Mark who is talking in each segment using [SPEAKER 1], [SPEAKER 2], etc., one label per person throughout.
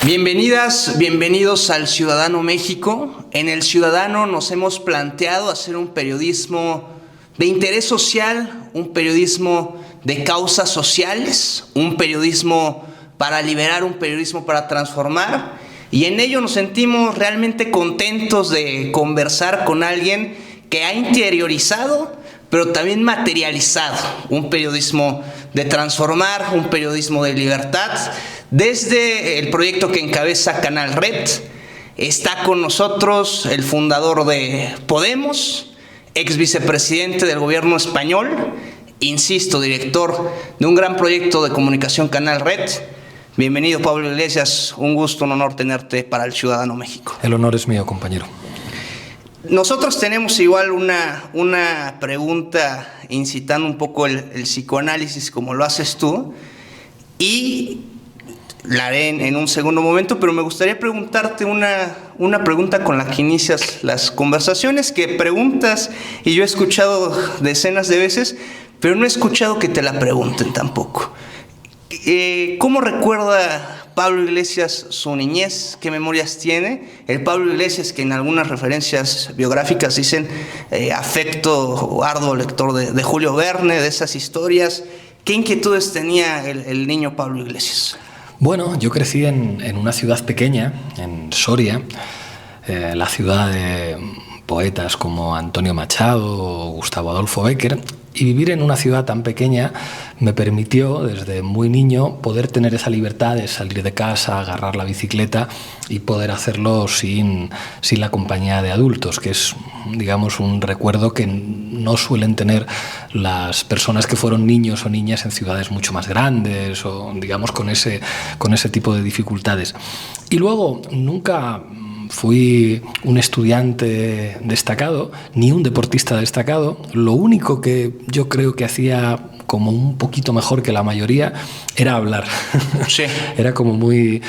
[SPEAKER 1] Bienvenidas, bienvenidos al Ciudadano México. En el Ciudadano nos hemos planteado hacer un periodismo de interés social, un periodismo de causas sociales, un periodismo para liberar, un periodismo para transformar. Y en ello nos sentimos realmente contentos de conversar con alguien que ha interiorizado, pero también materializado un periodismo de transformar, un periodismo de libertad. Desde el proyecto que encabeza Canal Red, está con nosotros el fundador de Podemos, ex vicepresidente del gobierno español, insisto, director de un gran proyecto de comunicación Canal Red. Bienvenido, Pablo Iglesias, un gusto, un honor tenerte para el Ciudadano México.
[SPEAKER 2] El honor es mío, compañero.
[SPEAKER 1] Nosotros tenemos igual una pregunta incitando un poco el psicoanálisis como lo haces tú, y la haré en un segundo momento, pero me gustaría preguntarte una pregunta con la que inicias las conversaciones, que preguntas y yo he escuchado decenas de veces, pero no he escuchado que te la pregunten tampoco. ¿Cómo recuerda Pablo Iglesias su niñez? ¿Qué memorias tiene? El Pablo Iglesias que en algunas referencias biográficas dicen afecto o arduo lector de Julio Verne, de esas historias. ¿Qué inquietudes tenía el niño Pablo Iglesias?
[SPEAKER 2] Bueno, yo crecí en una ciudad pequeña, en Soria, la ciudad de poetas como Antonio Machado o Gustavo Adolfo Bécquer, y vivir en una ciudad tan pequeña me permitió desde muy niño poder tener esa libertad de salir de casa, agarrar la bicicleta y poder hacerlo sin la compañía de adultos, que es, digamos, un recuerdo que no suelen tener las personas que fueron niños o niñas en ciudades mucho más grandes o, digamos, con ese tipo de dificultades. Y luego nunca fui un estudiante destacado, ni un deportista destacado. Lo único que yo creo que hacía como un poquito mejor que la mayoría era hablar.
[SPEAKER 1] Sí.
[SPEAKER 2] Era como muy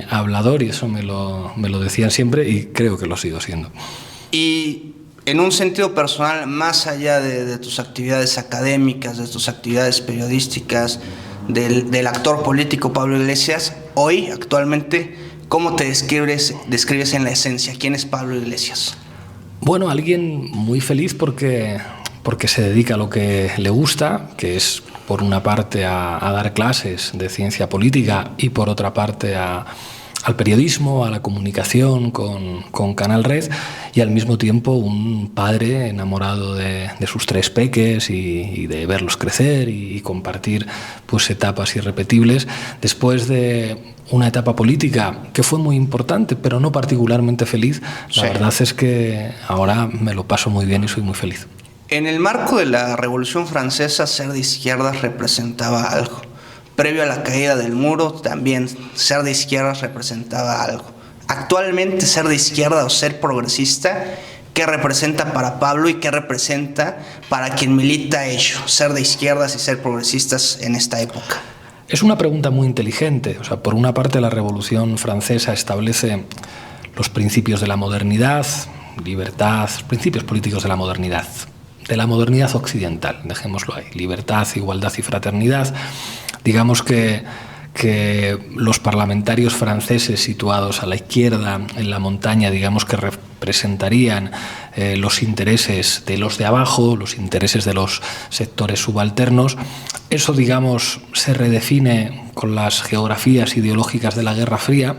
[SPEAKER 2] hablador, y eso me lo decían siempre, y creo que lo sigo siendo.
[SPEAKER 1] Y en un sentido personal, más allá de tus actividades académicas, de tus actividades periodísticas, del actor político Pablo Iglesias, hoy, actualmente, ¿cómo te describes en la esencia? ¿Quién es Pablo Iglesias?
[SPEAKER 2] Bueno, alguien muy feliz porque se dedica a lo que le gusta, que es por una parte a dar clases de ciencia política y por otra parte al periodismo, a la comunicación con Canal Red, y al mismo tiempo un padre enamorado de sus tres peques y de verlos crecer y compartir pues etapas irrepetibles después de una etapa política que fue muy importante, pero no particularmente feliz. La verdad es que ahora me lo paso muy bien y soy muy feliz.
[SPEAKER 1] En el marco de la Revolución Francesa, ser de izquierdas representaba algo. Previo a la caída del muro, también ser de izquierdas representaba algo. Actualmente, ser de izquierda o ser progresista, ¿qué representa para Pablo y qué representa para quien milita ello, ser de izquierdas y ser progresistas en esta época?
[SPEAKER 2] Es una pregunta muy inteligente. O sea, por una parte, la Revolución Francesa establece los principios de la modernidad, libertad, principios políticos de la modernidad occidental, dejémoslo ahí, libertad, igualdad y fraternidad. Digamos que los parlamentarios franceses situados a la izquierda, en la montaña, digamos que representarían los intereses de los de abajo, los intereses de los sectores subalternos. Eso, digamos, se redefine con las geografías ideológicas de la Guerra Fría,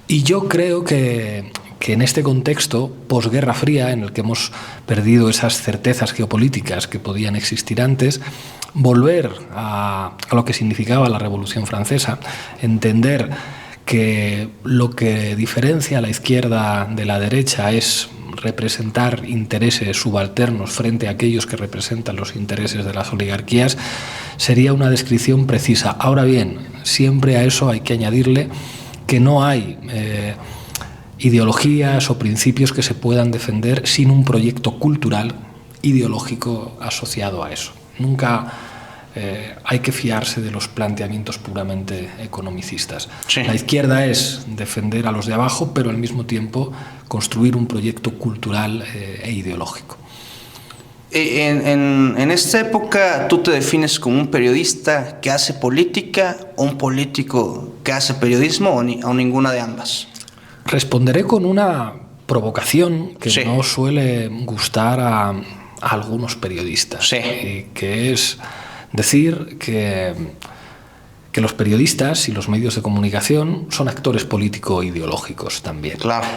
[SPEAKER 2] y yo creo que en este contexto posguerra fría, en el que hemos perdido esas certezas geopolíticas que podían existir antes, volver a lo que significaba la Revolución Francesa, entender que lo que diferencia a la izquierda de la derecha es representar intereses subalternos frente a aquellos que representan los intereses de las oligarquías, sería una descripción precisa. Ahora bien, siempre a eso hay que añadirle que no hay ideologías o principios que se puedan defender sin un proyecto cultural ideológico asociado a eso. Nunca hay que fiarse de los planteamientos puramente economicistas. Sí. La izquierda es defender a los de abajo, pero al mismo tiempo construir un proyecto cultural e ideológico.
[SPEAKER 1] En esta época, ¿tú te defines como un periodista que hace política o un político que hace periodismo o ninguna de ambas?
[SPEAKER 2] Responderé con una provocación que
[SPEAKER 1] Sí.
[SPEAKER 2] no suele gustar a algunos periodistas,
[SPEAKER 1] Sí.
[SPEAKER 2] Que es decir que los periodistas y los medios de comunicación son actores político-ideológicos también.
[SPEAKER 1] Claro.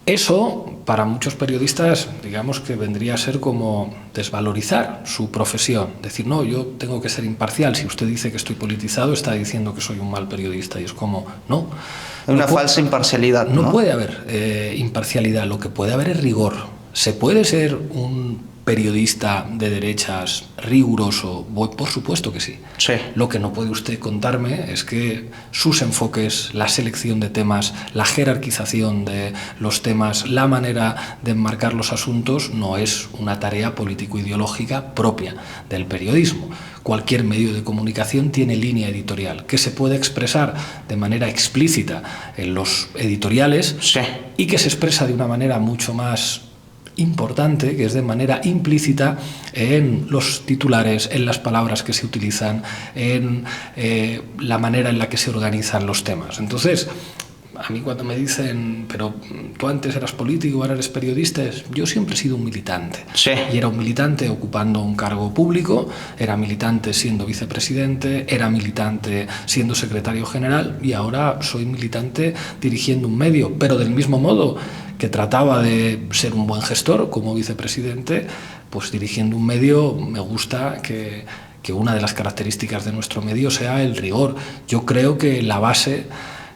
[SPEAKER 2] Eso, para muchos periodistas, digamos que vendría a ser como desvalorizar su profesión. Decir, no, yo tengo que ser imparcial. Si usted dice que estoy politizado, está diciendo que soy un mal periodista. Y es como, no.
[SPEAKER 1] Una falsa imparcialidad, ¿no?
[SPEAKER 2] No puede haber imparcialidad. Lo que puede haber es rigor. Se puede ser un periodista de derechas riguroso, por supuesto que sí.
[SPEAKER 1] Sí.
[SPEAKER 2] Lo que no puede usted contarme es que sus enfoques, la selección de temas, la jerarquización de los temas, la manera de enmarcar los asuntos no es una tarea político-ideológica propia del periodismo. Cualquier medio de comunicación tiene línea editorial que se puede expresar de manera explícita en los editoriales,
[SPEAKER 1] Sí.
[SPEAKER 2] y que se expresa de una manera mucho más importante, que es de manera implícita en los titulares, en las palabras que se utilizan, en la manera en la que se organizan los temas. Entonces, a mí cuando me dicen, pero tú antes eras político, ahora eres periodista, yo siempre he sido un militante.
[SPEAKER 1] Sí.
[SPEAKER 2] Y era un militante ocupando un cargo público, era militante siendo vicepresidente, era militante siendo secretario general, y ahora soy militante dirigiendo un medio, pero del mismo modo que trataba de ser un buen gestor como vicepresidente, pues dirigiendo un medio me gusta que una de las características de nuestro medio sea el rigor. Yo creo que la base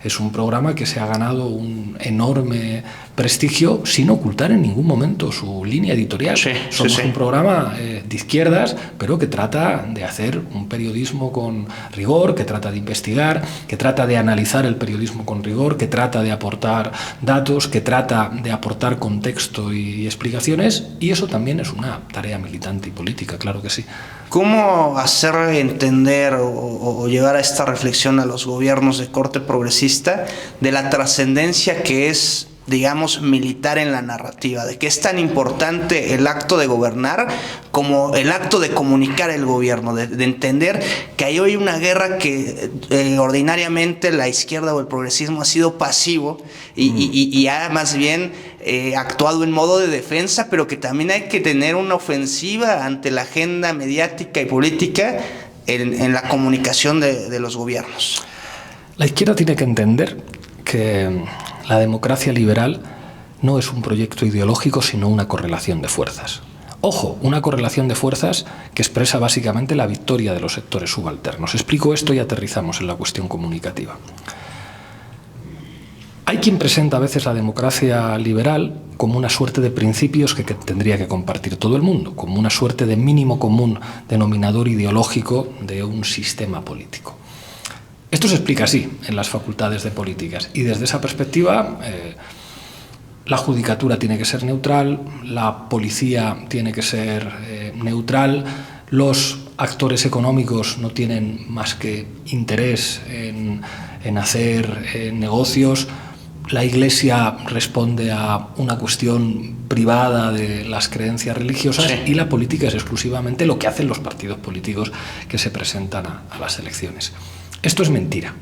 [SPEAKER 2] es un programa que se ha ganado un enorme prestigio sin ocultar en ningún momento su línea editorial.
[SPEAKER 1] Sí,
[SPEAKER 2] Somos
[SPEAKER 1] sí.
[SPEAKER 2] un programa de izquierdas, pero que trata de hacer un periodismo con rigor, que trata de investigar, que trata de analizar el periodismo con rigor, que trata de aportar datos, que trata de aportar contexto y explicaciones, y eso también es una tarea militante y política, claro que sí.
[SPEAKER 1] ¿Cómo hacer entender o llevar a esta reflexión a los gobiernos de corte progresista de la trascendencia que es, digamos, militar en la narrativa, de que es tan importante el acto de gobernar como el acto de comunicar el gobierno, de entender que hay hoy una guerra que ordinariamente la izquierda o el progresismo ha sido pasivo y ha más bien actuado en modo de defensa, pero que también hay que tener una ofensiva ante la agenda mediática y política en la comunicación de los gobiernos?
[SPEAKER 2] La izquierda tiene que entender que la democracia liberal no es un proyecto ideológico, sino una correlación de fuerzas. Ojo, una correlación de fuerzas que expresa básicamente la victoria de los sectores subalternos. Explico esto y aterrizamos en la cuestión comunicativa. Hay quien presenta a veces la democracia liberal como una suerte de principios que tendría que compartir todo el mundo, como una suerte de mínimo común denominador ideológico de un sistema político. Esto se explica así en las facultades de políticas, y desde esa perspectiva la judicatura tiene que ser neutral, la policía tiene que ser neutral, los actores económicos no tienen más que interés en hacer negocios, la Iglesia responde a una cuestión privada de las creencias religiosas,
[SPEAKER 1] sí,
[SPEAKER 2] y la política es exclusivamente lo que hacen los partidos políticos que se presentan a las elecciones. Esto es mentira.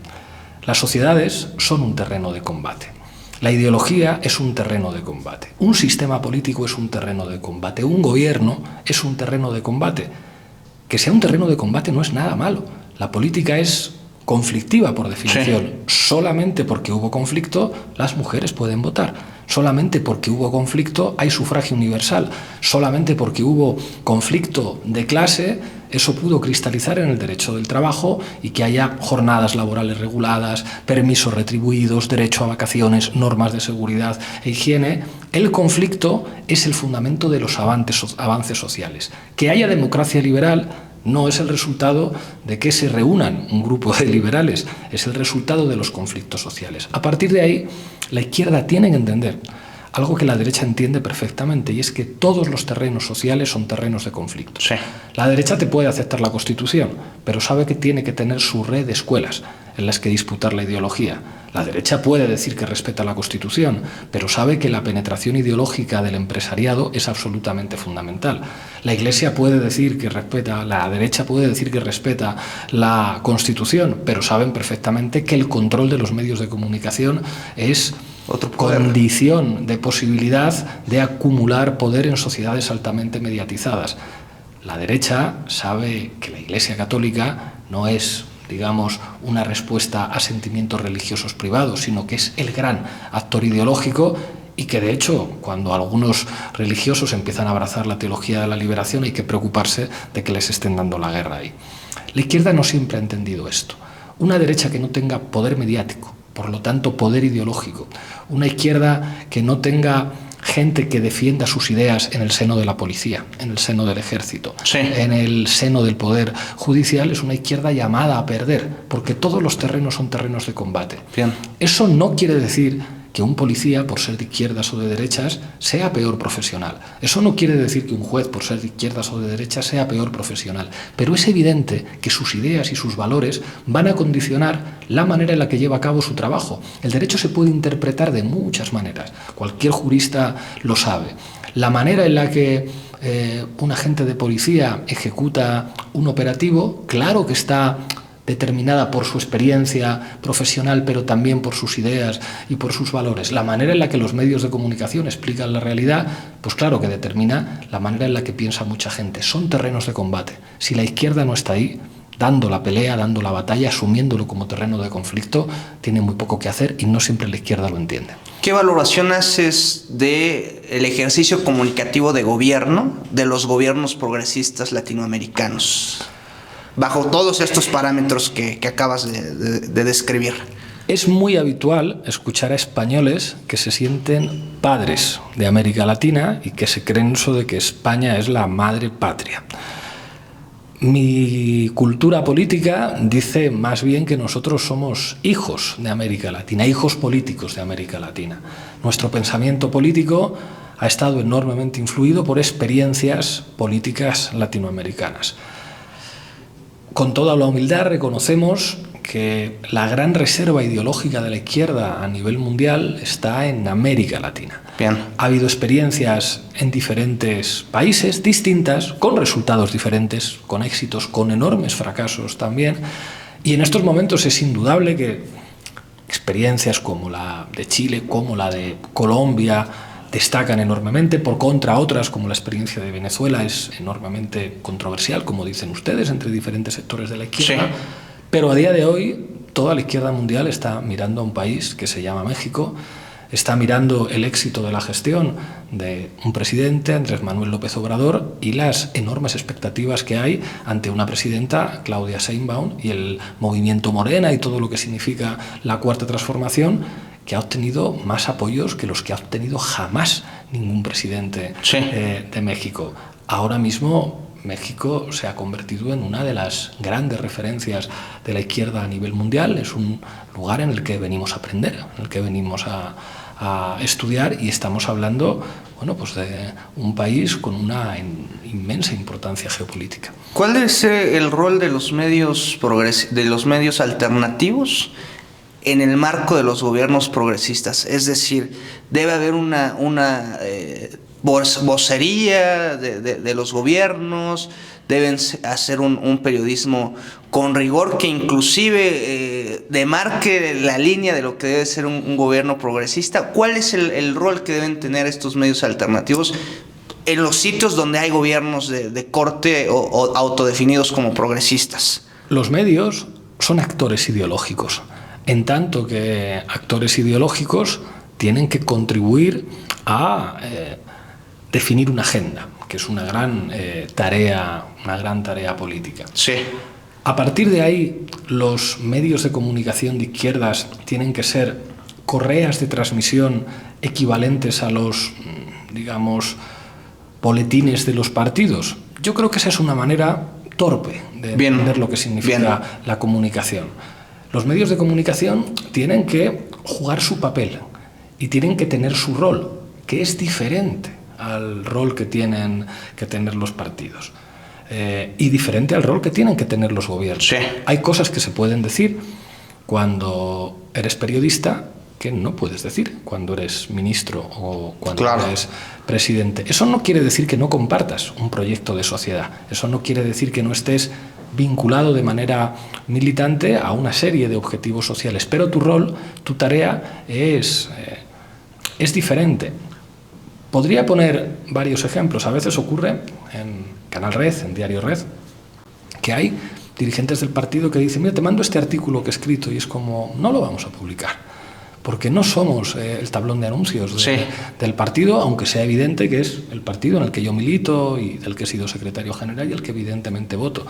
[SPEAKER 2] Las sociedades son un terreno de combate. La ideología es un terreno de combate. Un sistema político es un terreno de combate. Un gobierno es un terreno de combate. Que sea un terreno de combate no es nada malo. La política es conflictiva por definición. Sí. Solamente porque hubo conflicto las mujeres pueden votar. Solamente porque hubo conflicto hay sufragio universal. Solamente porque hubo conflicto de clase eso pudo cristalizar en el derecho del trabajo y que haya jornadas laborales reguladas, permisos retribuidos, derecho a vacaciones, normas de seguridad e higiene. El conflicto es el fundamento de los avances sociales. Que haya democracia liberal no es el resultado de que se reúnan un grupo de liberales, es el resultado de los conflictos sociales. A partir de ahí, la izquierda tiene que entender, algo que la derecha entiende perfectamente, y es que todos los terrenos sociales son terrenos de conflicto.
[SPEAKER 1] Sí.
[SPEAKER 2] La derecha te puede aceptar la Constitución, pero sabe que tiene que tener su red de escuelas en las que disputar la ideología. La derecha puede decir que respeta la Constitución, pero sabe que la penetración ideológica del empresariado es absolutamente fundamental. La Iglesia puede decir que respeta, la derecha puede decir que respeta la Constitución, pero saben perfectamente que el control de los medios de comunicación es condición de posibilidad de acumular poder en sociedades altamente mediatizadas. La derecha sabe que la Iglesia católica no es, digamos, una respuesta a sentimientos religiosos privados, sino que es el gran actor ideológico, y que de hecho, cuando algunos religiosos empiezan a abrazar la teología de la liberación, hay que preocuparse de que les estén dando la guerra ahí. La izquierda no siempre ha entendido esto. Una derecha que no tenga poder mediático, por lo tanto poder ideológico, una izquierda que no tenga gente que defienda sus ideas en el seno de la policía, en el seno del ejército,
[SPEAKER 1] sí,
[SPEAKER 2] en el seno del poder judicial, es una izquierda llamada a perder, porque todos los terrenos son terrenos de combate.
[SPEAKER 1] Bien.
[SPEAKER 2] Eso no quiere decir que un policía, por ser de izquierdas o de derechas, sea peor profesional. Eso no quiere decir que un juez, por ser de izquierdas o de derechas, sea peor profesional. Pero es evidente que sus ideas y sus valores van a condicionar la manera en la que lleva a cabo su trabajo. El derecho se puede interpretar de muchas maneras. Cualquier jurista lo sabe. La manera en la que un agente de policía ejecuta un operativo, claro que está determinada por su experiencia profesional, pero también por sus ideas y por sus valores. La manera en la que los medios de comunicación explican la realidad, pues claro que determina la manera en la que piensa mucha gente. Son terrenos de combate. Si la izquierda no está ahí, dando la pelea, dando la batalla, asumiéndolo como terreno de conflicto, tiene muy poco que hacer, y no siempre la izquierda lo entiende.
[SPEAKER 1] ¿Qué valoración haces del ejercicio comunicativo de gobierno de los gobiernos progresistas latinoamericanos, bajo todos estos parámetros que acabas de describir?
[SPEAKER 2] Es muy habitual escuchar a españoles que se sienten padres de América Latina y que se creen eso de que España es la madre patria. Mi cultura política dice más bien que nosotros somos hijos de América Latina, hijos políticos de América Latina. Nuestro pensamiento político ha estado enormemente influido por experiencias políticas latinoamericanas. Con toda la humildad reconocemos que la gran reserva ideológica de la izquierda a nivel mundial está en América Latina.
[SPEAKER 1] Bien.
[SPEAKER 2] Ha habido experiencias en diferentes países distintas, con resultados diferentes, con éxitos, con enormes fracasos también. Y en estos momentos es indudable que experiencias como la de Chile, como la de Colombia, destacan enormemente. Por contra, otras, como la experiencia de Venezuela, es enormemente controversial, como dicen ustedes, entre diferentes sectores de la izquierda. Sí. Pero a día de hoy, toda la izquierda mundial está mirando a un país que se llama México, está mirando el éxito de la gestión de un presidente, Andrés Manuel López Obrador, y las enormes expectativas que hay ante una presidenta, Claudia Sheinbaum, y el movimiento Morena y todo lo que significa la Cuarta Transformación, que ha obtenido más apoyos que los que ha obtenido jamás ningún presidente de México. Ahora mismo México se ha convertido en una de las grandes referencias de la izquierda a nivel mundial. Es un lugar en el que venimos a aprender, en el que venimos a estudiar, y estamos hablando, bueno, pues de un país con una inmensa importancia geopolítica.
[SPEAKER 1] ¿Cuál debe ser el rol de los medios alternativos en el marco de los gobiernos progresistas? Es decir, debe haber una vocería de los gobiernos, deben hacer un periodismo con rigor que inclusive demarque la línea de lo que debe ser un gobierno progresista. ¿Cuál es el rol que deben tener estos medios alternativos en los sitios donde hay gobiernos de corte o autodefinidos como progresistas?
[SPEAKER 2] Los medios son actores ideológicos, en tanto que actores ideológicos tienen que contribuir a definir una agenda, que es una gran tarea política.
[SPEAKER 1] Sí.
[SPEAKER 2] A partir de ahí, los medios de comunicación de izquierdas tienen que ser correas de transmisión equivalentes a los, digamos, boletines de los partidos. Yo creo que esa es una manera torpe de entender lo que significa la comunicación. Los medios de comunicación tienen que jugar su papel y tienen que tener su rol, que es diferente al rol que tienen que tener los partidos. Y diferente al rol que tienen que tener los gobiernos.
[SPEAKER 1] Sí.
[SPEAKER 2] Hay cosas que se pueden decir cuando eres periodista que no puedes decir cuando eres ministro o cuando eres presidente. Eso no quiere decir que no compartas un proyecto de sociedad. Eso no quiere decir que no estés vinculado de manera militante a una serie de objetivos sociales. Pero tu rol, tu tarea es diferente. Podría poner varios ejemplos. A veces ocurre en Canal Red, en Diario Red, que hay dirigentes del partido que dicen: mira, te mando este artículo que he escrito, y es como, no lo vamos a publicar, porque no somos el tablón de anuncios del partido, aunque sea evidente que es el partido en el que yo milito y del que he sido secretario general y el que evidentemente voto.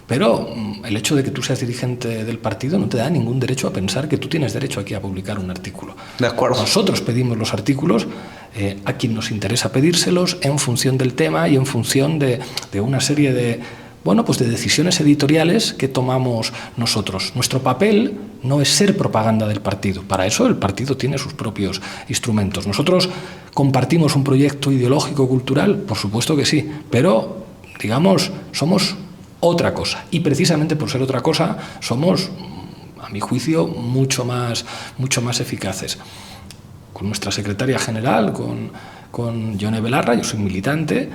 [SPEAKER 2] Pero el hecho de que tú seas dirigente del partido no te da ningún derecho a pensar que tú tienes derecho aquí a publicar un artículo.
[SPEAKER 1] De acuerdo.
[SPEAKER 2] Nosotros pedimos los artículos a quien nos interesa pedírselos en función del tema y en función de una serie de decisiones editoriales que tomamos nosotros. Nuestro papel no es ser propaganda del partido. Para eso el partido tiene sus propios instrumentos. Nosotros compartimos un proyecto ideológico, cultural, por supuesto que sí, pero, digamos, somos otra cosa. Y precisamente por ser otra cosa, somos, a mi juicio, mucho más eficaces. Con nuestra secretaria general, con Yone Belarra, yo soy militante,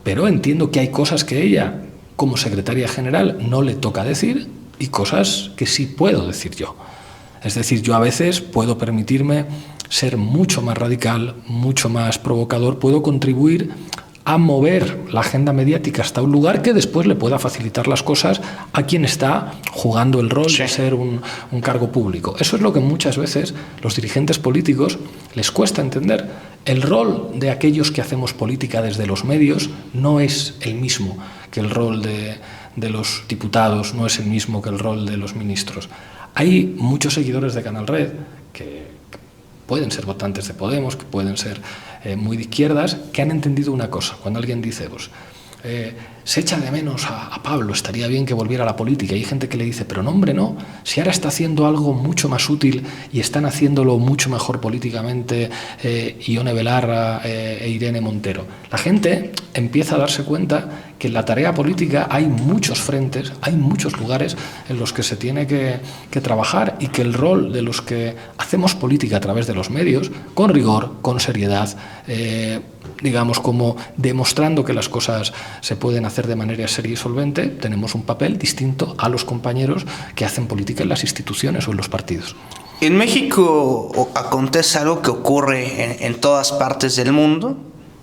[SPEAKER 2] pero entiendo que hay cosas que ella, como secretaria general, no le toca decir y cosas que sí puedo decir yo. Es decir, yo a veces puedo permitirme ser mucho más radical, mucho más provocador, puedo contribuir a mover la agenda mediática hasta un lugar que después le pueda facilitar las cosas a quien está jugando el rol de ser un cargo público. Eso es lo que muchas veces los dirigentes políticos les cuesta entender. El rol de aquellos que hacemos política desde los medios no es el mismo que el rol de los diputados, no es el mismo que el rol de los ministros. Hay muchos seguidores de Canal Red que pueden ser votantes de Podemos, que pueden ser muy de izquierdas, que han entendido una cosa. Cuando alguien dice, pues, se echa de menos a Pablo, estaría bien que volviera a la política, y hay gente que le dice, pero no, hombre, no, si ahora está haciendo algo mucho más útil y están haciéndolo mucho mejor políticamente Ione Belarra e Irene Montero. La gente empieza a darse cuenta que en la tarea política hay muchos frentes, hay muchos lugares en los que se tiene que trabajar, y que el rol de los que hacemos política a través de los medios, con rigor, con seriedad, digamos, como demostrando que las cosas se pueden hacer de manera seria y solvente, tenemos un papel distinto a los compañeros que hacen política en las instituciones o en los partidos.
[SPEAKER 1] En México acontece algo que ocurre en todas partes del mundo,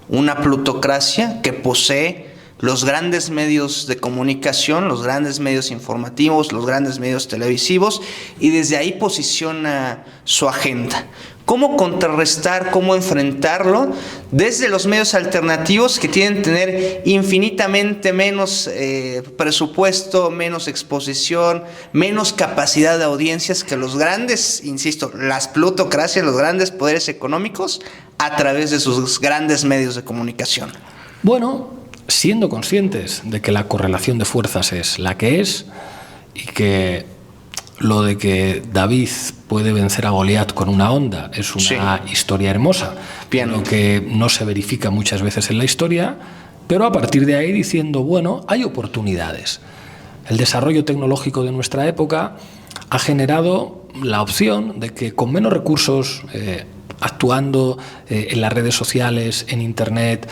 [SPEAKER 1] una plutocracia que posee los grandes medios de comunicación, los grandes medios informativos, los grandes medios televisivos, y desde ahí posiciona su agenda. ¿Cómo contrarrestar, cómo enfrentarlo desde los medios alternativos, que tienen que tener infinitamente menos presupuesto, menos exposición, menos capacidad de audiencias que los grandes, insisto, las plutocracias, los grandes poderes económicos, a través de sus grandes medios de comunicación?
[SPEAKER 2] Bueno, siendo conscientes de que la correlación de fuerzas es la que es, y que lo de que David puede vencer a Goliat con una honda es una historia hermosa, lo que no se verifica muchas veces en la historia, pero a partir de ahí diciendo, bueno, hay oportunidades. El desarrollo tecnológico de nuestra época ha generado la opción de que con menos recursos, actuando en las redes sociales, en Internet,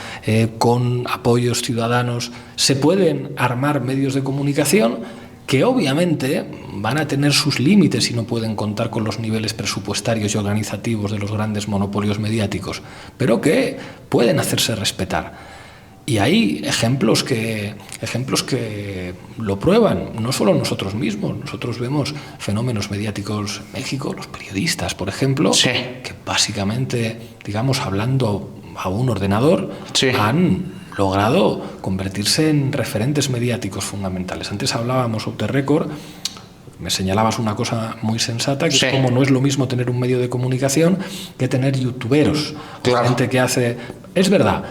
[SPEAKER 2] con apoyos ciudadanos, se pueden armar medios de comunicación que obviamente van a tener sus límites y no pueden contar con los niveles presupuestarios y organizativos de los grandes monopolios mediáticos, pero que pueden hacerse respetar. Y hay ejemplos que lo prueban, no solo nosotros mismos. Nosotros vemos fenómenos mediáticos en México, los periodistas, por ejemplo, que básicamente, digamos, hablando a un ordenador, han logrado convertirse en referentes mediáticos fundamentales. Antes hablábamos off the record, me señalabas una cosa muy sensata, que es como no es lo mismo tener un medio de comunicación que tener youtuberos, gente que hace... Es verdad,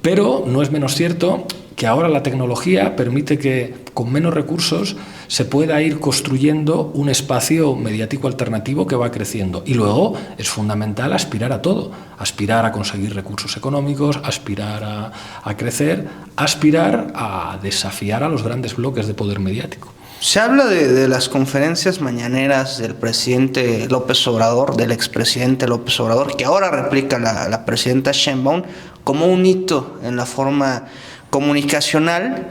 [SPEAKER 2] pero no es menos cierto que ahora la tecnología permite que con menos recursos se pueda ir construyendo un espacio mediático alternativo que va creciendo. Y luego es fundamental aspirar a todo, aspirar a conseguir recursos económicos, aspirar a crecer, aspirar a desafiar a los grandes bloques de poder mediático.
[SPEAKER 1] Se habla de las conferencias mañaneras del presidente López Obrador, del expresidente López Obrador, que ahora replica la presidenta Sheinbaum, como un hito en la forma comunicacional.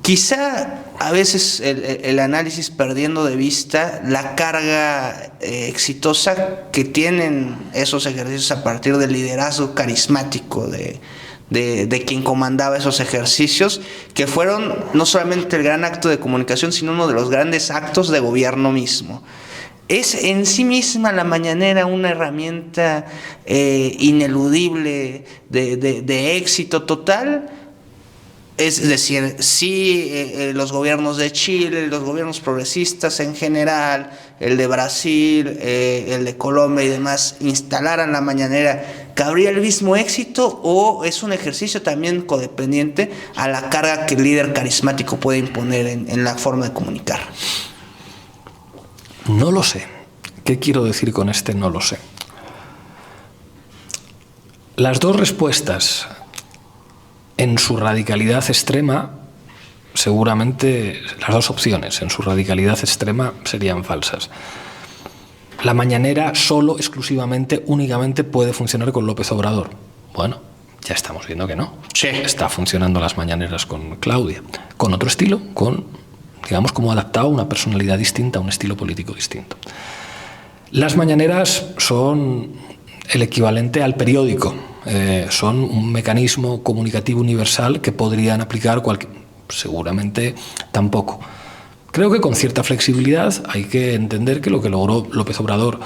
[SPEAKER 1] Quizá a veces el análisis perdiendo de vista la carga exitosa que tienen esos ejercicios a partir del liderazgo carismático de quien comandaba esos ejercicios, que fueron no solamente el gran acto de comunicación, sino uno de los grandes actos de gobierno mismo. ¿Es en sí misma la mañanera una herramienta ineludible de éxito total? Es decir, sí, los gobiernos de Chile, los gobiernos progresistas en general, el de Brasil, el de Colombia y demás, instalaran la mañanera, ¿cabría el mismo éxito o es un ejercicio también codependiente a la carga que el líder carismático puede imponer en la forma de comunicar?
[SPEAKER 2] No lo sé. ¿Qué quiero decir con este no lo sé? Las dos respuestas en su radicalidad extrema, seguramente las dos opciones en su radicalidad extrema serían falsas. La mañanera solo, exclusivamente, únicamente puede funcionar con López Obrador. Bueno, ya estamos viendo que no.
[SPEAKER 1] Sí.
[SPEAKER 2] Está funcionando las mañaneras con Claudia, con otro estilo, digamos, como adaptado a una personalidad distinta, a un estilo político distinto. Las mañaneras son el equivalente al periódico. Son un mecanismo comunicativo universal que podrían aplicar seguramente tampoco. Creo que con cierta flexibilidad hay que entender que lo que logró López Obrador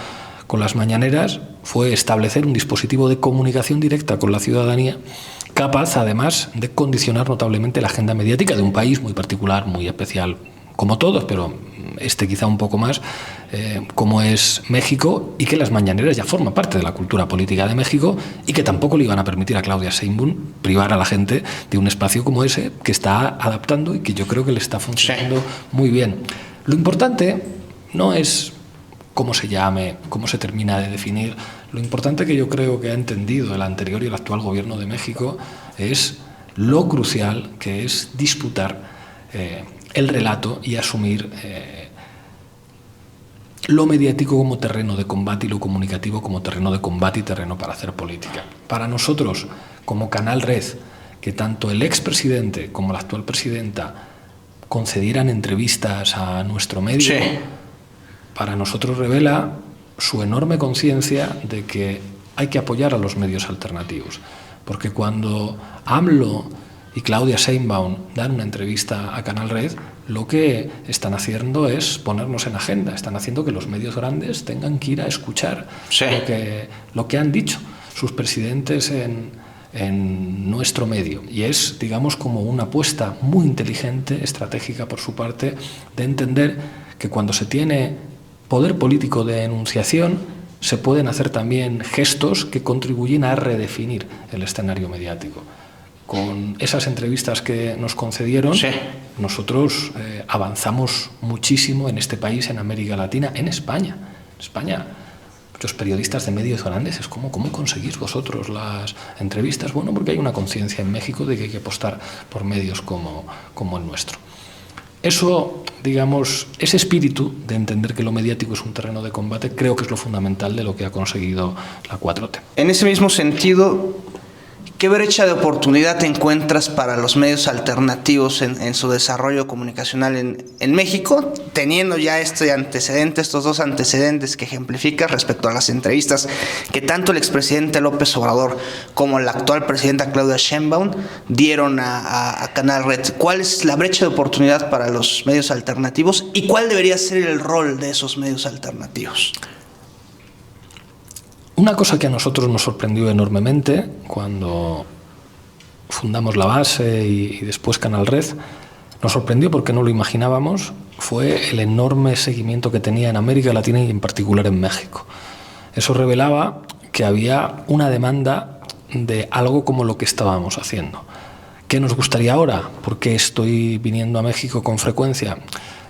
[SPEAKER 2] con las mañaneras fue establecer un dispositivo de comunicación directa con la ciudadanía, capaz además de condicionar notablemente la agenda mediática de un país muy particular, muy especial, como todos, pero quizá un poco más, como es México, y que las mañaneras ya forman parte de la cultura política de México y que tampoco le iban a permitir a Claudia Sheinbaum privar a la gente de un espacio como ese que está adaptando y que yo creo que le está funcionando muy bien. Lo importante no es cómo se llame, cómo se termina de definir. Lo importante que yo creo que ha entendido el anterior y el actual gobierno de México es lo crucial que es disputar el relato y asumir lo mediático como terreno de combate y lo comunicativo como terreno de combate y terreno para hacer política. Para nosotros, como Canal Red, que tanto el expresidente como la actual presidenta concedieran entrevistas a nuestro medio,
[SPEAKER 1] sí,
[SPEAKER 2] para nosotros revela su enorme conciencia de que hay que apoyar a los medios alternativos. Porque cuando AMLO y Claudia Sheinbaum dan una entrevista a Canal Red, lo que están haciendo es ponernos en agenda, están haciendo que los medios grandes tengan que ir a escuchar lo que han dicho sus presidentes en nuestro medio. Y es, digamos, como una apuesta muy inteligente, estratégica por su parte, de entender que cuando se tiene poder político de enunciación, se pueden hacer también gestos que contribuyen a redefinir el escenario mediático. Con esas entrevistas que nos concedieron, nosotros avanzamos muchísimo en este país, en América Latina, en España. Muchos periodistas de medios grandes es ¿cómo conseguís vosotros las entrevistas? Bueno, porque hay una conciencia en México de que hay que apostar por medios como el nuestro. Eso, digamos, ese espíritu de entender que lo mediático es un terreno de combate, creo que es lo fundamental de lo que ha conseguido la 4T.
[SPEAKER 1] En ese mismo sentido, ¿qué brecha de oportunidad te encuentras para los medios alternativos en su desarrollo comunicacional en México, teniendo ya estos dos antecedentes que ejemplificas respecto a las entrevistas que tanto el expresidente López Obrador como la actual presidenta Claudia Sheinbaum dieron a Canal Red? ¿Cuál es la brecha de oportunidad para los medios alternativos y cuál debería ser el rol de esos medios alternativos?
[SPEAKER 2] Una cosa que a nosotros nos sorprendió enormemente cuando fundamos La Base y después Canal Red, nos sorprendió porque no lo imaginábamos, fue el enorme seguimiento que tenía en América Latina y en particular en México. Eso revelaba que había una demanda de algo como lo que estábamos haciendo, ¿Qué nos gustaría ahora? ¿Por qué estoy viniendo a México con frecuencia?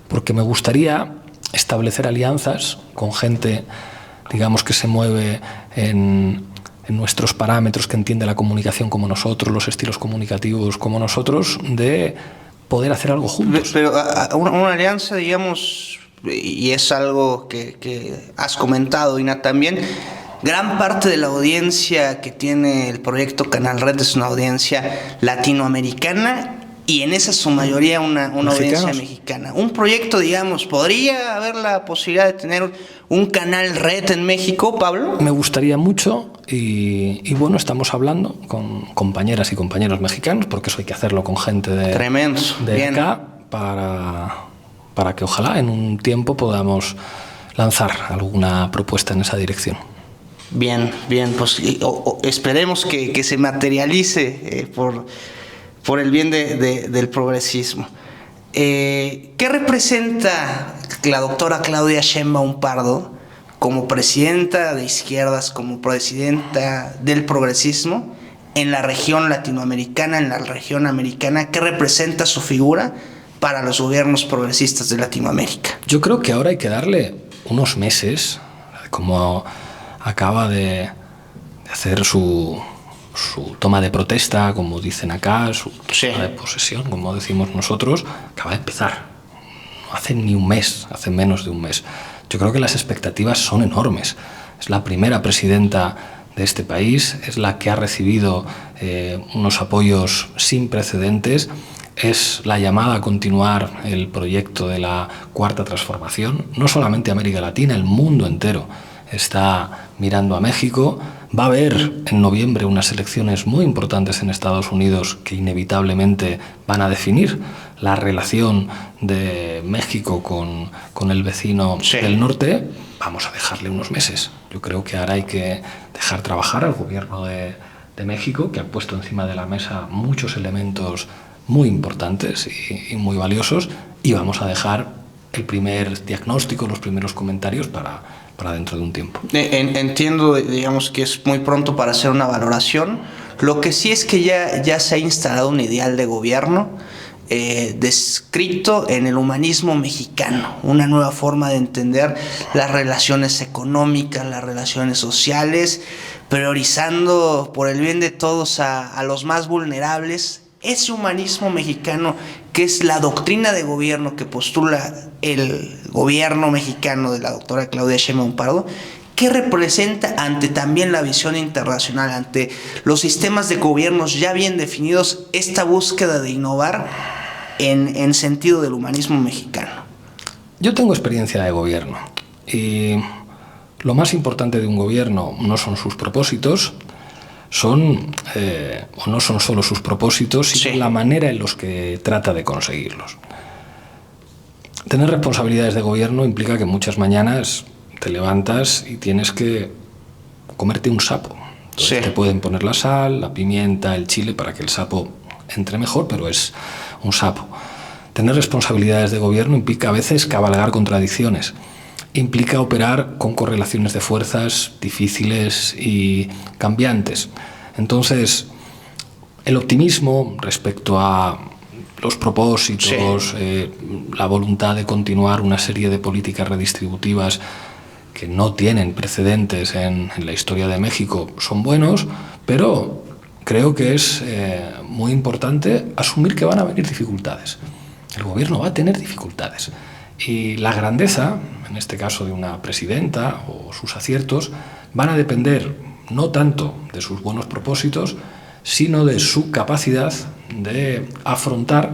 [SPEAKER 2] Porque me gustaría establecer alianzas con gente, digamos, que se mueve en nuestros parámetros, que entiende la comunicación como nosotros, los estilos comunicativos como nosotros, de poder hacer algo juntos.
[SPEAKER 1] Pero una alianza, digamos, y es algo que has comentado, Ina, también. Gran parte de la audiencia que tiene el proyecto Canal Red es una audiencia latinoamericana y en esa su mayoría una audiencia mexicana. Un proyecto, digamos, ¿podría haber la posibilidad de tener un Canal Red en México, Pablo?
[SPEAKER 2] Me gustaría mucho y bueno, estamos hablando con compañeras y compañeros mexicanos, porque eso hay que hacerlo con gente de acá, para que ojalá en un tiempo podamos lanzar alguna propuesta en esa dirección.
[SPEAKER 1] Bien, pues esperemos que se materialice por el bien del progresismo. ¿Qué representa la doctora Claudia Sheinbaum Pardo como presidenta de izquierdas, como presidenta del progresismo en la región latinoamericana, en la región americana? ¿Qué representa su figura para los gobiernos progresistas de Latinoamérica?
[SPEAKER 2] Yo creo que ahora hay que darle unos meses, como acaba de hacer su toma de protesta, como dicen acá, su toma de posesión, como decimos nosotros, acaba de empezar. No hace ni un mes, hace menos de un mes. Yo creo que las expectativas son enormes. Es la primera presidenta de este país, es la que ha recibido unos apoyos sin precedentes, es la llamada a continuar el proyecto de la Cuarta Transformación. No solamente América Latina, el mundo entero está mirando a México. Va a haber en noviembre unas elecciones muy importantes en Estados Unidos que inevitablemente van a definir la relación de México con el vecino del norte. Vamos a dejarle unos meses. Yo creo que ahora hay que dejar trabajar al gobierno de México, que ha puesto encima de la mesa muchos elementos muy importantes y muy valiosos, y vamos a dejar el primer diagnóstico, los primeros comentarios para dentro de un tiempo.
[SPEAKER 1] Entiendo, digamos, que es muy pronto para hacer una valoración. Lo que sí es que ya se ha instalado un ideal de gobierno descrito en el humanismo mexicano, una nueva forma de entender las relaciones económicas, las relaciones sociales, priorizando por el bien de todos a los más vulnerables. Ese humanismo mexicano, que es la doctrina de gobierno que postula el gobierno mexicano de la doctora Claudia Sheinbaum Pardo, ¿qué representa ante también la visión internacional, ante los sistemas de gobiernos ya bien definidos, esta búsqueda de innovar en sentido del humanismo mexicano?
[SPEAKER 2] Yo tengo experiencia de gobierno y lo más importante de un gobierno no son sus propósitos, o no son solo sus propósitos, sino la manera en los que trata de conseguirlos. Tener responsabilidades de gobierno implica que muchas mañanas te levantas y tienes que comerte un sapo. Entonces te pueden poner la sal, la pimienta, el chile para que el sapo entre mejor, pero es un sapo. Tener responsabilidades de gobierno implica a veces cabalgar contradicciones. Implica operar con correlaciones de fuerzas difíciles y cambiantes. Entonces, el optimismo respecto a los propósitos, la voluntad de continuar una serie de políticas redistributivas que no tienen precedentes en la historia de México son buenos, pero creo que es muy importante asumir que van a venir dificultades. El gobierno va a tener dificultades. Y la grandeza, en este caso de una presidenta, o sus aciertos, van a depender no tanto de sus buenos propósitos, sino de su capacidad de afrontar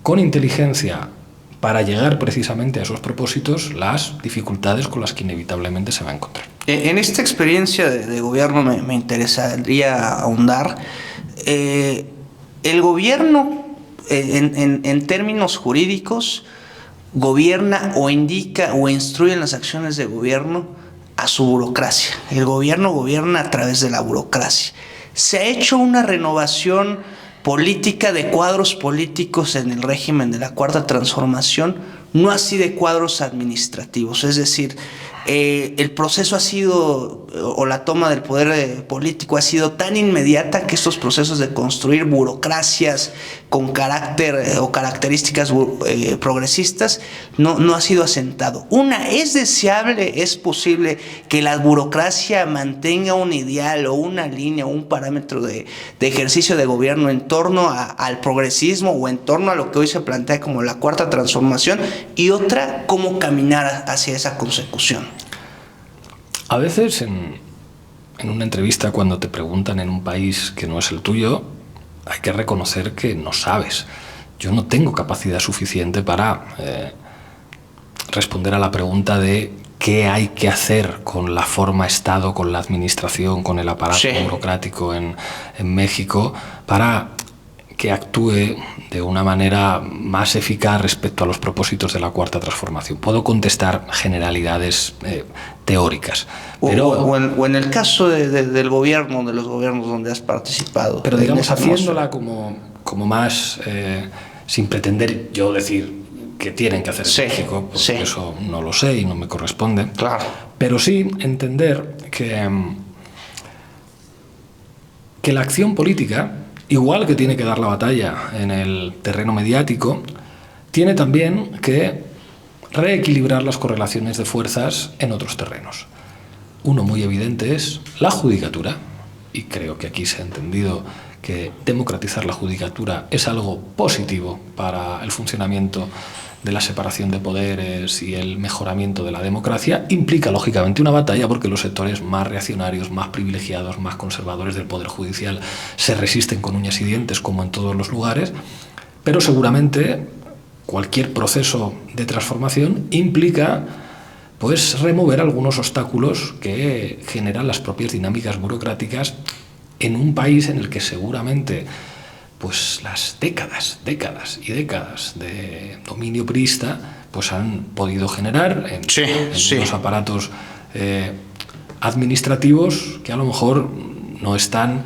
[SPEAKER 2] con inteligencia, para llegar precisamente a esos propósitos, las dificultades con las que inevitablemente se va a encontrar.
[SPEAKER 1] En esta experiencia de gobierno me interesaría ahondar. El gobierno, en términos jurídicos, gobierna o indica o instruye las acciones de gobierno a su burocracia. El gobierno gobierna a través de la burocracia. Se ha hecho una renovación política de cuadros políticos en el régimen de la Cuarta Transformación, no así de cuadros administrativos. Es decir, el proceso ha sido, o la toma del poder político ha sido tan inmediata que estos procesos de construir burocracias con carácter o características progresistas no ha sido asentado. Una, ¿es deseable, es posible que la burocracia mantenga un ideal o una línea o un parámetro de ejercicio de gobierno en torno al progresismo o en torno a lo que hoy se plantea como la cuarta transformación? Y otra, ¿cómo caminar hacia esa consecución?
[SPEAKER 2] A veces en una entrevista, cuando te preguntan en un país que no es el tuyo, hay que reconocer que no sabes. Yo no tengo capacidad suficiente para responder a la pregunta de qué hay que hacer con la forma Estado, con la administración, con el aparato burocrático en México, para que actúe de una manera más eficaz respecto a los propósitos de la cuarta transformación. Puedo contestar generalidades teóricas. Pero,
[SPEAKER 1] o en el caso del gobierno, de los gobiernos donde has participado.
[SPEAKER 2] Pero digamos, haciéndola como más, sin pretender yo decir que tienen que hacer en México, porque eso no lo sé y no me corresponde.
[SPEAKER 1] Claro.
[SPEAKER 2] Pero sí entender que la acción política, igual que tiene que dar la batalla en el terreno mediático, tiene también que reequilibrar las correlaciones de fuerzas en otros terrenos. Uno muy evidente es la judicatura, y creo que aquí se ha entendido que democratizar la judicatura es algo positivo para el funcionamiento de la separación de poderes y el mejoramiento de la democracia. Implica lógicamente una batalla, porque los sectores más reaccionarios, más privilegiados, más conservadores del poder judicial se resisten con uñas y dientes, como en todos los lugares, pero seguramente cualquier proceso de transformación implica pues remover algunos obstáculos que generan las propias dinámicas burocráticas en un país en el que seguramente pues las décadas y décadas de dominio priista pues han podido generar en unos aparatos administrativos que a lo mejor no están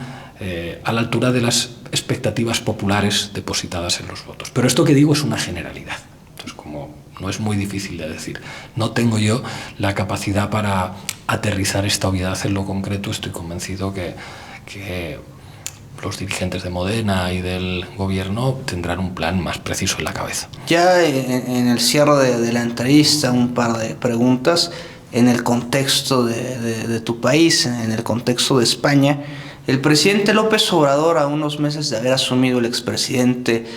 [SPEAKER 2] a la altura de las expectativas populares depositadas en los votos. Pero esto que digo es una generalidad. Entonces, como no es muy difícil de decir, no tengo yo la capacidad para aterrizar esta obviedad en lo concreto, estoy convencido que los dirigentes de Modena y del gobierno tendrán un plan más preciso en la cabeza.
[SPEAKER 1] Ya en el cierre de la entrevista, un par de preguntas en el contexto de tu país, en el contexto de España. El presidente López Obrador, a unos meses de haber asumido el expresidente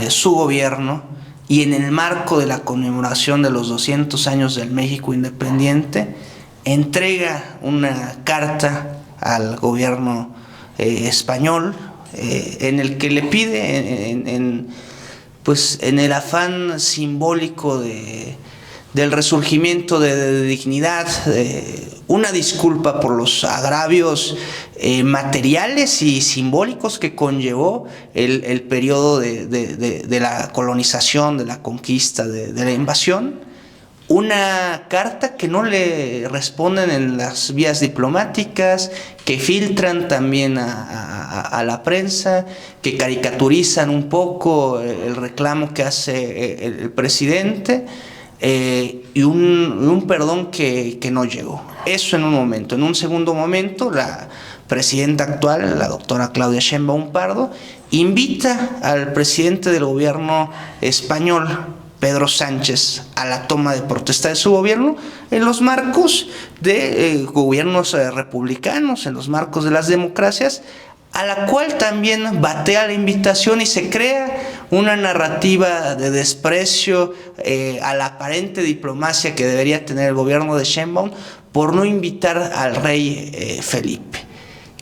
[SPEAKER 1] su gobierno, y en el marco de la conmemoración de los 200 años del México independiente, entrega una carta al gobierno español, en el que le pide, en el afán simbólico del resurgimiento de dignidad, una disculpa por los agravios materiales y simbólicos que conllevó el periodo de la colonización, de la conquista, de la invasión. Una carta que no le responden en las vías diplomáticas, que filtran también a la prensa, que caricaturizan un poco el reclamo que hace el presidente, y un perdón que no llegó. Eso en un momento. En un segundo momento, la presidenta actual, la doctora Claudia Sheinbaum Pardo, invita al presidente del gobierno español, Pedro Sánchez, a la toma de protesta de su gobierno en los marcos de gobiernos republicanos, en los marcos de las democracias, a la cual también batea la invitación y se crea una narrativa de desprecio a la aparente diplomacia que debería tener el gobierno de Sheinbaum por no invitar al rey Felipe.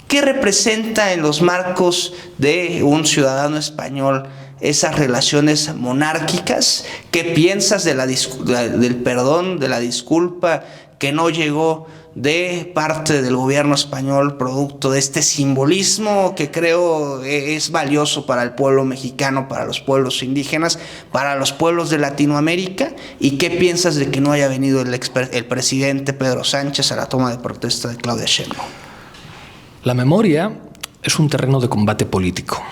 [SPEAKER 1] ¿Qué representa en los marcos de un ciudadano español esas relaciones monárquicas? ¿Qué piensas del perdón, de la disculpa que no llegó de parte del gobierno español, producto de este simbolismo que creo es valioso para el pueblo mexicano, para los pueblos indígenas, para los pueblos de Latinoamérica? ¿Y qué piensas de que no haya venido el presidente Pedro Sánchez a la toma de protesta de Claudia Sheinbaum?
[SPEAKER 2] La memoria es un terreno de combate político.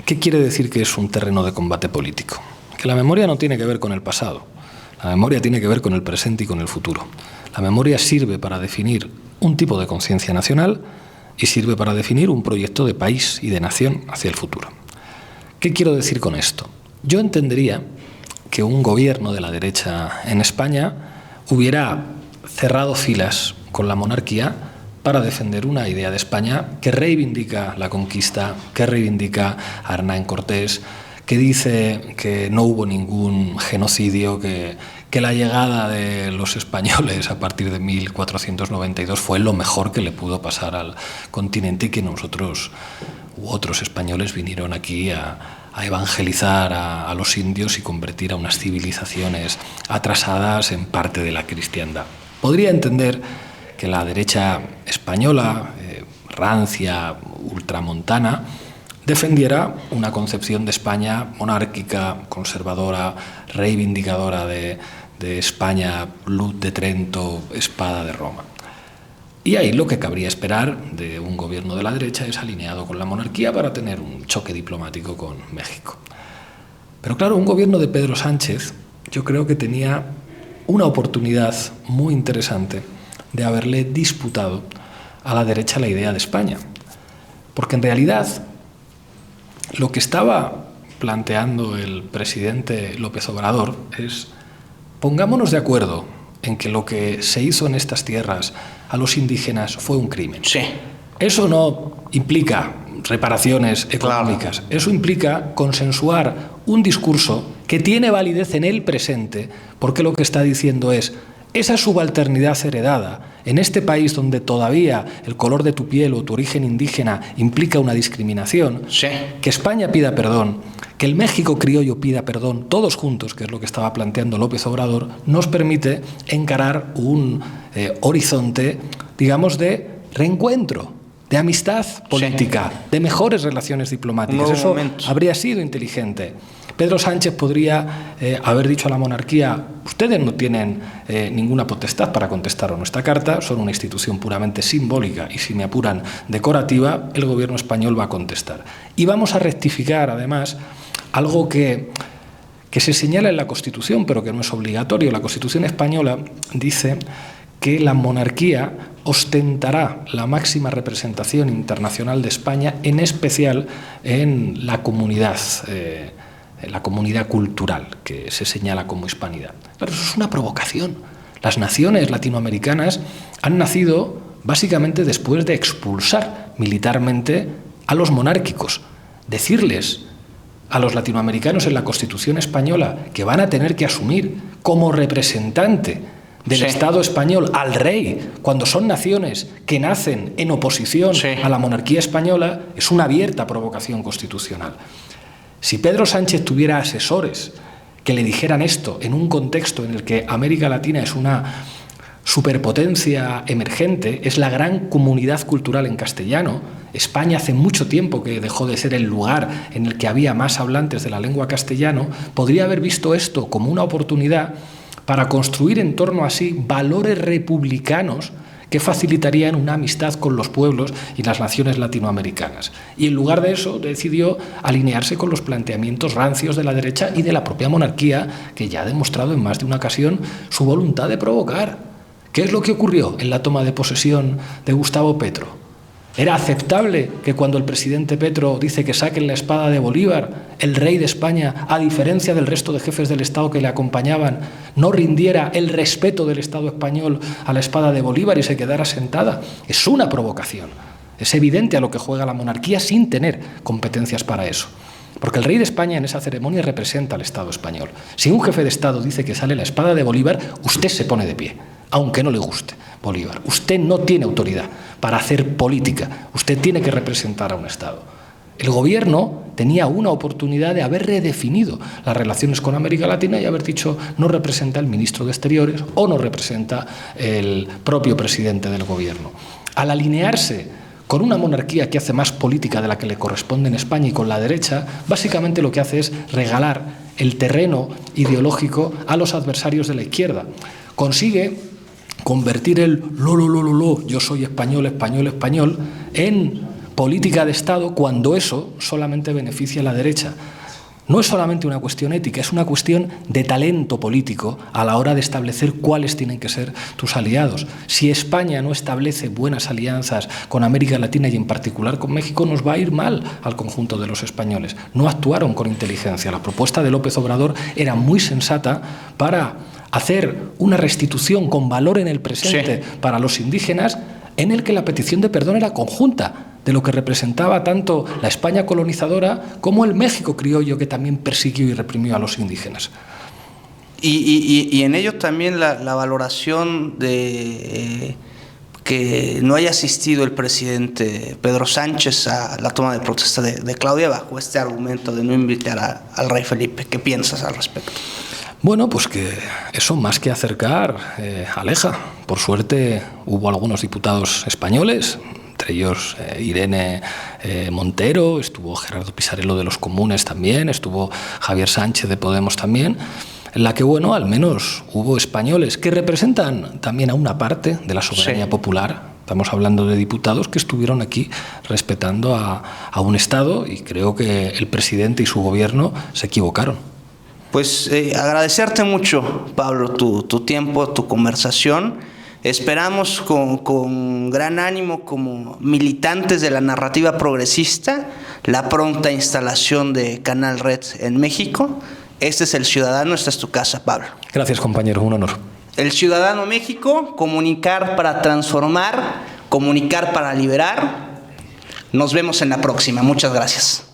[SPEAKER 2] ¿Qué quiere decir que es un terreno de combate político? Que la memoria no tiene que ver con el pasado. La memoria tiene que ver con el presente y con el futuro. La memoria sirve para definir un tipo de conciencia nacional y sirve para definir un proyecto de país y de nación hacia el futuro. ¿Qué quiero decir con esto? Yo entendería que un gobierno de la derecha en España hubiera cerrado filas con la monarquía para defender una idea de España que reivindica la conquista, que reivindica a Hernán Cortés, que dice que no hubo ningún genocidio, que la llegada de los españoles a partir de 1492 fue lo mejor que le pudo pasar al continente y que nosotros u otros españoles vinieron aquí a evangelizar a los indios y convertir a unas civilizaciones atrasadas en parte de la cristiandad. Podría entender que la derecha española, rancia, ultramontana, defendiera una concepción de España monárquica, conservadora, reivindicadora de España, luz de Trento, espada de Roma. Y ahí lo que cabría esperar de un gobierno de la derecha es alineado con la monarquía para tener un choque diplomático con México. Pero claro, un gobierno de Pedro Sánchez yo creo que tenía una oportunidad muy interesante de haberle disputado a la derecha la idea de España. Porque en realidad lo que estaba planteando el presidente López Obrador es: pongámonos de acuerdo en que lo que se hizo en estas tierras a los indígenas fue un crimen.
[SPEAKER 1] Sí.
[SPEAKER 2] Eso no implica reparaciones económicas. Claro. Eso implica consensuar un discurso que tiene validez en el presente, porque lo que está diciendo es: esa subalternidad heredada en este país donde todavía el color de tu piel o tu origen indígena implica una discriminación,
[SPEAKER 1] sí,
[SPEAKER 2] que España pida perdón, que el México criollo pida perdón, todos juntos, que es lo que estaba planteando López Obrador, nos permite encarar un horizonte, digamos, de reencuentro, de amistad política, sí, de mejores relaciones diplomáticas. Eso momento habría sido inteligente. Pedro Sánchez podría haber dicho a la monarquía: ustedes no tienen ninguna potestad para contestar a nuestra carta, son una institución puramente simbólica y, si me apuran, decorativa, el gobierno español va a contestar. Y vamos a rectificar, además, algo que se señala en la Constitución, pero que no es obligatorio. La Constitución española dice que la monarquía ostentará la máxima representación internacional de España, en especial en la comunidad cultural, que se señala como hispanidad. Pero eso es una provocación. Las naciones latinoamericanas han nacido básicamente después de expulsar militarmente a los monárquicos. Decirles a los latinoamericanos en la Constitución española que van a tener que asumir como representante del sí, Estado español al rey, cuando son naciones que nacen en oposición sí, a la monarquía española, es una abierta provocación constitucional. Si Pedro Sánchez tuviera asesores que le dijeran esto en un contexto en el que América Latina es una superpotencia emergente, es la gran comunidad cultural en castellano, España hace mucho tiempo que dejó de ser el lugar en el que había más hablantes de la lengua castellano, podría haber visto esto como una oportunidad para construir en torno a sí valores republicanos que facilitarían una amistad con los pueblos y las naciones latinoamericanas. Y en lugar de eso decidió alinearse con los planteamientos rancios de la derecha y de la propia monarquía, que ya ha demostrado en más de una ocasión su voluntad de provocar. ¿Qué es lo que ocurrió en la toma de posesión de Gustavo Petro? ¿Era aceptable que cuando el presidente Petro dice que saquen la espada de Bolívar, el rey de España, a diferencia del resto de jefes del Estado que le acompañaban, no rindiera el respeto del Estado español a la espada de Bolívar y se quedara sentada? Es una provocación. Es evidente a lo que juega la monarquía sin tener competencias para eso. Porque el rey de España en esa ceremonia representa al Estado español. Si un jefe de Estado dice que sale la espada de Bolívar, usted se pone de pie, aunque no le guste Bolívar. Usted no tiene autoridad para hacer política. Usted tiene que representar a un Estado. El gobierno tenía una oportunidad de haber redefinido las relaciones con América Latina y haber dicho: no representa el ministro de Exteriores o no representa el propio presidente del gobierno. Al alinearse con una monarquía que hace más política de la que le corresponde en España y con la derecha, básicamente lo que hace es regalar el terreno ideológico a los adversarios de la izquierda. Consigue convertir el yo soy español, español, español en política de Estado, cuando eso solamente beneficia a la derecha. No es solamente una cuestión ética, es una cuestión de talento político a la hora de establecer cuáles tienen que ser tus aliados. Si España no establece buenas alianzas con América Latina y en particular con México, nos va a ir mal al conjunto de los españoles. No actuaron con inteligencia. La propuesta de López Obrador era muy sensata para hacer una restitución con valor en el presente para los indígenas, en el que la petición de perdón era conjunta, de lo que representaba tanto la España colonizadora como el México criollo, que también persiguió y reprimió a los indígenas.
[SPEAKER 1] Y en ello también la valoración de que no haya asistido el presidente Pedro Sánchez a la toma de protesta de Claudia bajo este argumento de no invitar al rey Felipe. ¿Qué piensas al respecto?
[SPEAKER 2] Bueno, pues que eso más que acercar, aleja. Por suerte hubo algunos diputados españoles, entre ellos Irene Montero, estuvo Gerardo Pisarello de los Comunes también, estuvo Javier Sánchez de Podemos también, en la que, bueno, al menos hubo españoles que representan también a una parte de la soberanía popular. Estamos hablando de diputados que estuvieron aquí respetando a un Estado, y creo que el presidente y su gobierno se equivocaron.
[SPEAKER 1] Pues agradecerte mucho, Pablo, tu tiempo, tu conversación. Esperamos con gran ánimo, como militantes de la narrativa progresista, la pronta instalación de Canal Red en México. Este es El Ciudadano, esta es tu casa, Pablo.
[SPEAKER 2] Gracias, compañero, un honor.
[SPEAKER 1] El Ciudadano México, comunicar para transformar, comunicar para liberar. Nos vemos en la próxima. Muchas gracias.